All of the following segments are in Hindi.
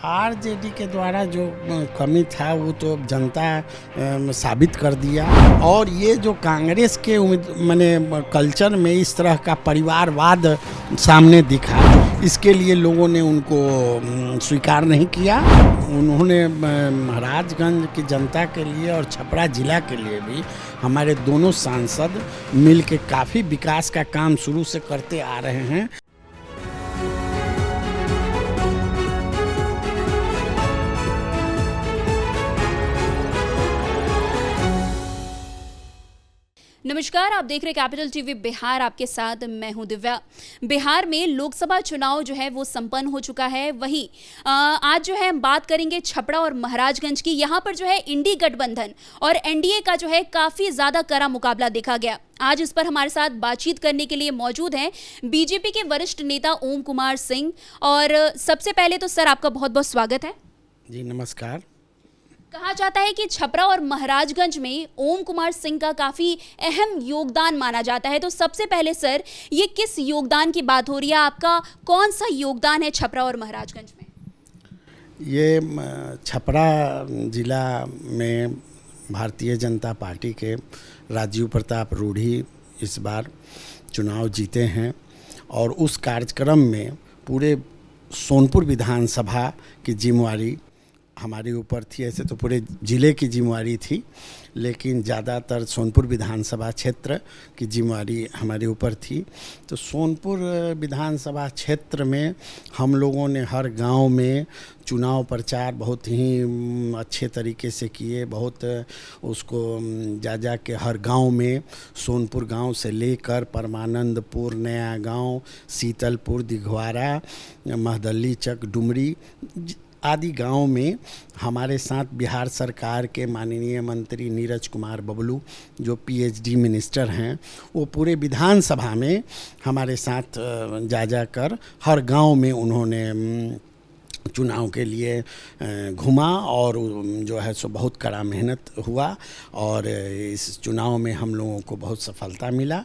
आरजेडी के द्वारा जो कमी था वो तो जनता साबित कर दिया। और ये जो कांग्रेस के माने कल्चर में इस तरह का परिवारवाद सामने दिखा, इसके लिए लोगों ने उनको स्वीकार नहीं किया। उन्होंने महाराजगंज की जनता के लिए और छपरा जिला के लिए भी हमारे दोनों सांसद मिल के काफ़ी विकास का काम शुरू से करते आ रहे हैं। नमस्कार, आप देख रहे कैपिटल टीवी बिहार। आपके साथ मैं हूं दिव्या। बिहार में लोकसभा चुनाव जो है वो संपन्न हो चुका है। वहीं आज जो है हम बात करेंगे छपरा और महाराजगंज की। यहां पर जो है इंडी गठबंधन और एनडीए का जो है काफ़ी ज़्यादा कड़ा मुकाबला देखा गया। आज इस पर हमारे साथ बातचीत करने के लिए मौजूद हैं बीजेपी के वरिष्ठ नेता ओम कुमार सिंह। और सबसे पहले तो सर आपका बहुत बहुत स्वागत है। जी नमस्कार। कहा जाता है कि छपरा और महाराजगंज में ओम कुमार सिंह का काफ़ी अहम योगदान माना जाता है। तो सबसे पहले सर, ये किस योगदान की बात हो रही है? आपका कौन सा योगदान है छपरा और महाराजगंज में? ये छपरा जिला में भारतीय जनता पार्टी के राजीव प्रताप रूढ़ी इस बार चुनाव जीते हैं और उस कार्यक्रम में पूरे सोनपुर विधानसभा की जिम्मेवारी हमारे ऊपर थी। ऐसे तो पूरे ज़िले की जिम्मेवारी थी, लेकिन ज़्यादातर सोनपुर विधानसभा क्षेत्र की जिम्मेवारी हमारे ऊपर थी। तो सोनपुर विधानसभा क्षेत्र में हम लोगों ने हर गांव में चुनाव प्रचार बहुत ही अच्छे तरीके से किए। बहुत उसको जा के हर गांव में, सोनपुर गांव से लेकर परमानंदपुर, नया गांव, शीतलपुर, दिघवारा, महदल्ली चक, डुमरी आदि गांव में हमारे साथ बिहार सरकार के माननीय मंत्री नीरज कुमार बबलू, जो पीएचडी मिनिस्टर हैं, वो पूरे विधानसभा में हमारे साथ जा कर हर गांव में उन्होंने चुनाव के लिए घुमा और जो है सो बहुत कड़ा मेहनत हुआ और इस चुनाव में हम लोगों को बहुत सफलता मिला।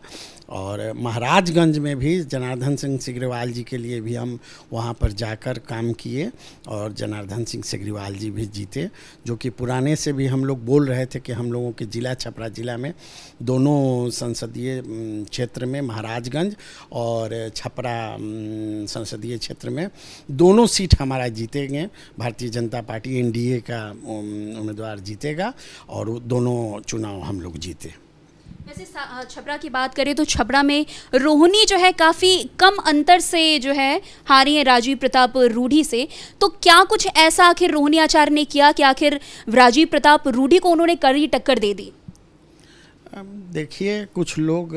और महाराजगंज में भी जनार्दन सिंह सिग्रीवाल जी के लिए भी हम वहाँ पर जाकर काम किए और जनार्दन सिंह सिग्रीवाल जी भी जीते, जो कि पुराने से भी हम लोग बोल रहे थे कि हम लोगों के ज़िला छपरा ज़िला में दोनों संसदीय क्षेत्र में, महाराजगंज और छपरा संसदीय क्षेत्र में दोनों सीट हमारा जीतेंगे। भारतीय जनता पार्टी एनडीए का उम्मीदवार जीतेगा और दोनों चुनाव हम लोग जीते। वैसे छपरा की बात करें तो छपरा में रोहिणी जो है काफ़ी कम अंतर से जो है हारी है राजीव प्रताप रूढ़ी से। तो क्या कुछ ऐसा आखिर रोहिणी आचार्य ने किया कि आखिर राजीव प्रताप रूढ़ी को उन्होंने कड़ी टक्कर दे दी? देखिए, कुछ लोग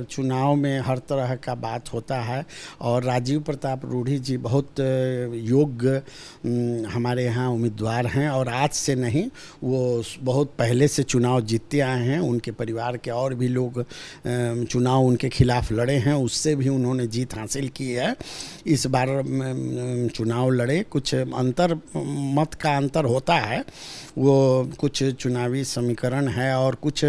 चुनाव में हर तरह का बात होता है और राजीव प्रताप रूढ़ी जी बहुत योग्य हमारे यहाँ उम्मीदवार हैं और आज से नहीं, वो बहुत पहले से चुनाव जीतते आए हैं। उनके परिवार के और भी लोग चुनाव उनके खिलाफ लड़े हैं, उससे भी उन्होंने जीत हासिल की है। इस बार चुनाव लड़े, कुछ अंतर मत का अंतर होता है, वो कुछ चुनावी समीकरण है और कुछ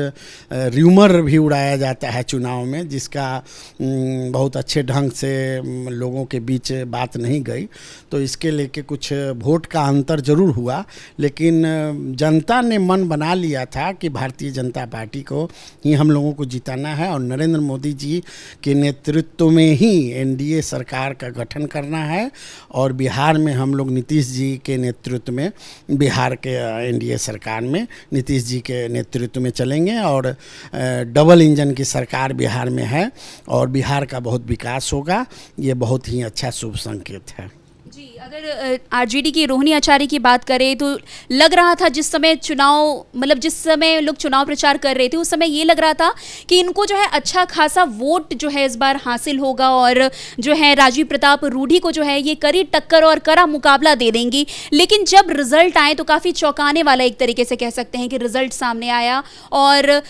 र्यूमर भी उड़ाया जाता है चुनाव में, जिसका बहुत अच्छे ढंग से लोगों के बीच बात नहीं गई। तो इसके लेके कुछ वोट का अंतर ज़रूर हुआ, लेकिन जनता ने मन बना लिया था कि भारतीय जनता पार्टी को ही हम लोगों को जिताना है और नरेंद्र मोदी जी के नेतृत्व में ही एनडीए सरकार का गठन करना है और बिहार में हम लोग नीतीश जी के नेतृत्व में, बिहार के एनडीए सरकार में नीतीश जी के नेतृत्व में चलेंगे और डबल इंजन की सरकार बिहार में है और बिहार का बहुत विकास होगा। ये बहुत ही अच्छा शुभ संकेत है। जी, अगर आरजेडी की रोहिणी आचार्य की बात करें तो लग रहा था जिस समय चुनाव, मतलब जिस समय लोग चुनाव प्रचार कर रहे थे, उस समय ये लग रहा था कि इनको जो है अच्छा खासा वोट जो है इस बार हासिल होगा और जो है राजीव प्रताप रूढ़ी को जो है ये कड़ी टक्कर और कड़ा मुकाबला दे देंगी। लेकिन जब रिजल्ट आए तो काफ़ी चौंकाने वाला, एक तरीके से कह सकते हैं कि रिजल्ट सामने आया और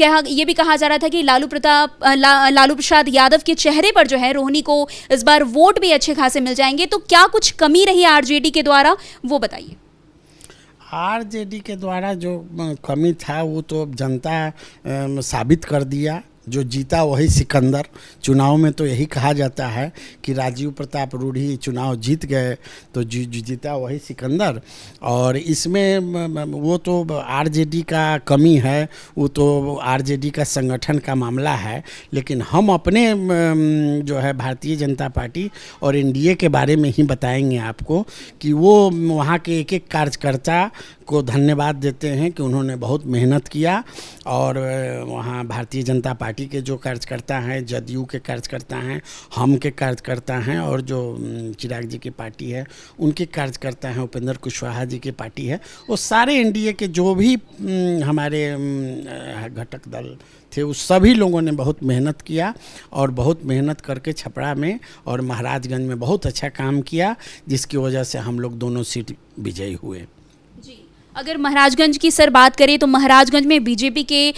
ये भी कहा जा रहा था कि लालू प्रसाद यादव के चेहरे पर जो है रोहिणी को इस बार वोट भी अच्छे खासे मिल जाएंगे। तो क्या कुछ कमी रही आरजेडी के द्वारा, वो बताइए। आरजेडी के द्वारा जो कमी था वो तो जनता साबित कर दिया जो जीता वही सिकंदर। चुनाव में तो यही कहा जाता है कि राजीव प्रताप रूढ़ी चुनाव जीत गए तो जीता वही सिकंदर। और इसमें वो तो आरजेडी का कमी है, वो तो आरजेडी का संगठन का मामला है। लेकिन हम अपने जो है भारतीय जनता पार्टी और एनडीए के बारे में ही बताएंगे आपको कि वो वहाँ के एक एक कार्यकर्ता को धन्यवाद देते हैं कि उन्होंने बहुत मेहनत किया। और वहाँ भारतीय जनता पार्टी के जो कार्यकर्ता हैं, जदयू के कार्यकर्ता हैं, हम के कार्यकर्ता हैं, और जो चिराग जी की पार्टी है उनके कार्यकर्ता हैं, उपेंद्र कुशवाहा जी की पार्टी है, वो सारे एनडीए के जो भी हमारे घटक दल थे उस सभी लोगों ने बहुत मेहनत किया। और बहुत मेहनत करके छपरा में और महाराजगंज में बहुत अच्छा काम किया, जिसकी वजह से हम लोग दोनों सीट विजयी हुए। अगर महाराजगंज की सर बात करें तो महाराजगंज में बीजेपी के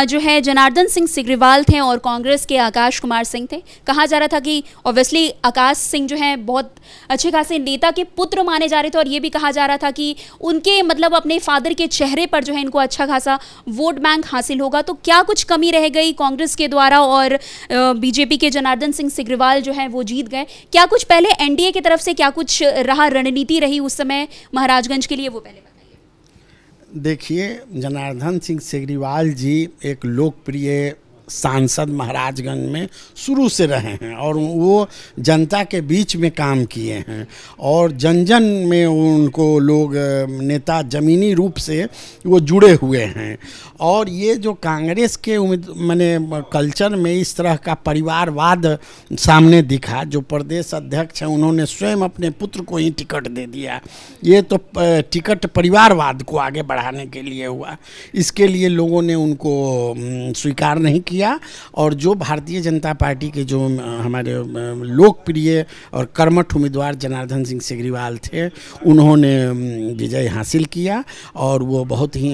जो है जनार्दन सिंह सिग्रीवाल थे और कांग्रेस के आकाश कुमार सिंह थे। कहा जा रहा था कि ऑब्वियसली आकाश सिंह जो है बहुत अच्छे खासे नेता के पुत्र माने जा रहे थे, और ये भी कहा जा रहा था कि उनके मतलब अपने फादर के चेहरे पर जो है इनको अच्छा खासा वोट बैंक हासिल होगा। तो क्या कुछ कमी रह गई कांग्रेस के द्वारा और बीजेपी के जनार्दन सिंह सिग्रीवाल जो है वो जीत गए? क्या कुछ पहले एनडीए की तरफ से क्या कुछ रहा, रणनीति रही उस समय महाराजगंज के लिए, वो पहले? देखिए, जनार्दन सिंह सिग्रीवाल जी एक लोकप्रिय सांसद महाराजगंज में शुरू से रहे हैं और वो जनता के बीच में काम किए हैं और जन जन में उनको लोग नेता ज़मीनी रूप से वो जुड़े हुए हैं। और ये जो कांग्रेस के माने कल्चर में इस तरह का परिवारवाद सामने दिखा, जो प्रदेश अध्यक्ष हैं उन्होंने स्वयं अपने पुत्र को ही टिकट दे दिया। ये तो टिकट परिवारवाद को आगे बढ़ाने के लिए हुआ, इसके लिए लोगों ने उनको स्वीकार नहीं किया। और जो भारतीय जनता पार्टी के जो हमारे लोकप्रिय और कर्मठ उम्मीदवार जनार्दन सिंह सिग्रीवाल थे, उन्होंने विजय हासिल किया और वो बहुत ही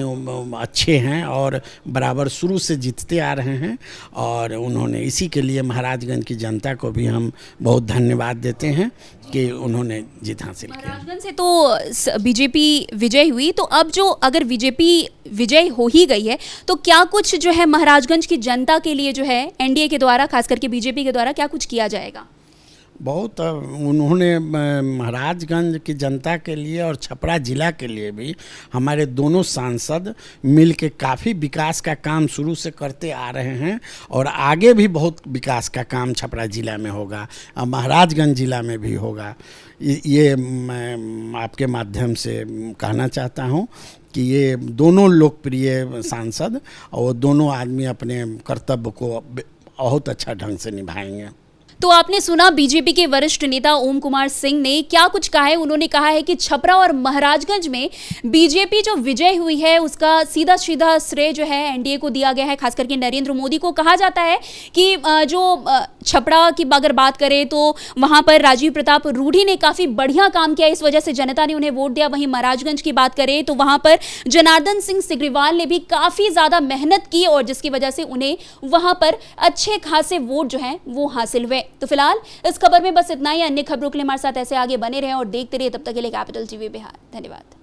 अच्छे हैं और बराबर शुरू से जीतते आ रहे हैं। और उन्होंने इसी के लिए महाराजगंज की जनता को भी हम बहुत धन्यवाद देते हैं कि उन्होंने जीत हासिल किया। महाराजगंज से तो बीजेपी विजय हुई, तो अब जो अगर बीजेपी विजय हो ही गई है तो क्या कुछ जो है महाराजगंज की जनता के लिए जो है एनडीए के द्वारा, खास करके बीजेपी के द्वारा क्या कुछ किया जाएगा? बहुत उन्होंने महाराजगंज की जनता के लिए और छपरा ज़िला के लिए भी हमारे दोनों सांसद मिल के काफ़ी विकास का काम शुरू से करते आ रहे हैं और आगे भी बहुत विकास का काम छपरा ज़िला में होगा और महाराजगंज ज़िला में भी होगा। ये मैं आपके माध्यम से कहना चाहता हूँ कि ये दोनों लोकप्रिय सांसद और दोनों आदमी अपने कर्तव्य को बहुत अच्छा ढंग से निभाएंगे। तो आपने सुना बीजेपी के वरिष्ठ नेता ओम कुमार सिंह ने क्या कुछ कहा है। उन्होंने कहा है कि छपरा और महाराजगंज में बीजेपी जो विजय हुई है उसका सीधा सीधा श्रेय जो है एनडीए को दिया गया है, खास करके नरेंद्र मोदी को। कहा जाता है कि जो छपरा की अगर बात करें तो वहां पर राजीव प्रताप रूढ़ी ने काफ़ी बढ़िया काम किया, इस वजह से जनता ने उन्हें वोट दिया। वहीं महाराजगंज की बात करें तो वहां पर जनार्दन सिंह सिग्रीवाल ने भी काफ़ी ज़्यादा मेहनत की और जिसकी वजह से उन्हें वहां पर अच्छे खासे वोट जो हैं वो हासिल हुए। तो फिलहाल इस खबर में बस इतना ही। अन्य खबरों के लिए हमारे साथ ऐसे आगे बने रहें और देखते रहिए। तब तक के लिए कैपिटल टीवी बिहार। धन्यवाद।